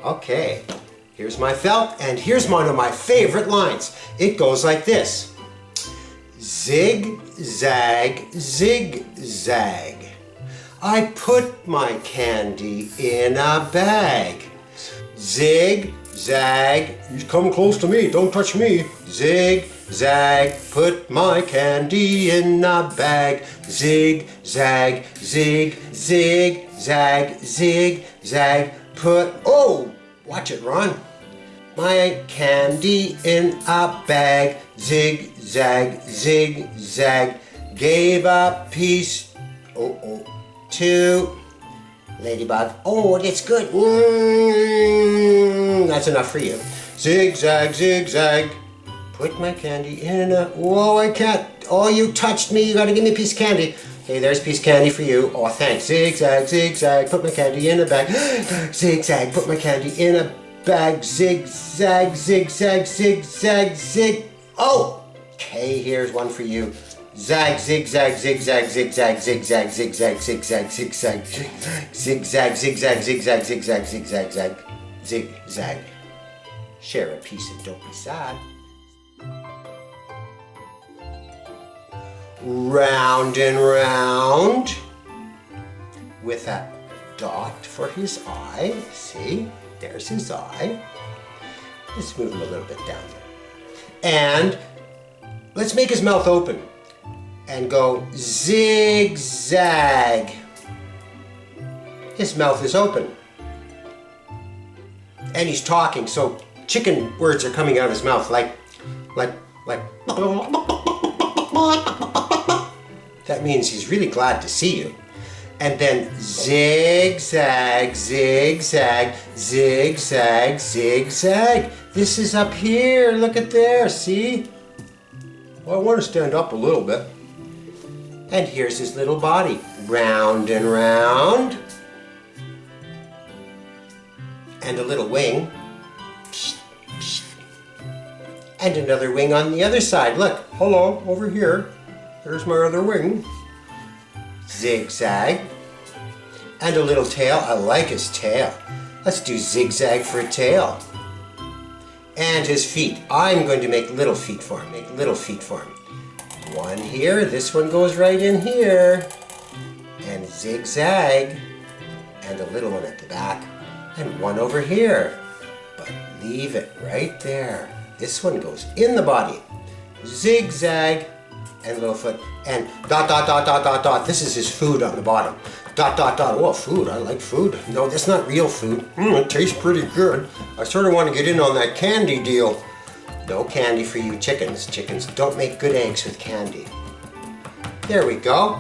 Okay, here's my felt, and here's one of my favorite lines. It goes like this. Zig, zag, zig, zag. I put my candy in a bag. Zig, zag, you come close to me, don't touch me. Zig, zag, put my candy in a bag. Zig, zag, zig, zig, zag, zig, zag, put, oh, watch it, Ron. My candy in a bag. Zig, zag, zig, zag, gave a piece, to Ladybug. Oh, it's good. That's enough for you. Zigzag, zigzag. Put my candy in a... Whoa, I can't. Oh, you touched me. You got to give me a piece of candy. Okay, there's a piece of candy for you. Oh, thanks. Zigzag, zigzag. Put my candy in a bag. Zigzag. Put my candy in a bag. Zigzag, zigzag, zigzag, zig. Oh, okay, here's one for you. Zag, zigzag, zigzag, zigzag, zigzag, zigzag, zigzag, zigzag, zigzag, zigzag, zigzag, zigzag, zigzag, zag, zigzag. Share a piece and don't be sad. Round and round with a dot for his eye. See, there's his eye. Let's move him a little bit down there. And let's make his mouth open. And go zigzag. His mouth is open. And he's talking, so chicken words are coming out of his mouth like. That means he's really glad to see you. And then zigzag, zigzag, zigzag, zigzag. This is up here, look at there, see? Well, I want to stand up a little bit. And here's his little body, round and round. And a little wing. And another wing on the other side. Look, hello, over here. There's my other wing. Zigzag. And a little tail. I like his tail. Let's do zigzag for a tail. And his feet. I'm going to make little feet for him. Make little feet for him. One here, this one goes right in here. And zigzag. And a little one at the back. And one over here. But leave it right there. This one goes in the body. Zigzag. And little foot. And dot, dot, dot, dot, dot, dot. This is his food on the bottom. Dot, dot, dot. Oh, food. I like food. No, that's not real food. It tastes pretty good. I sort of want to get in on that candy deal. No candy for you chickens. Chickens don't make good eggs with candy. There we go.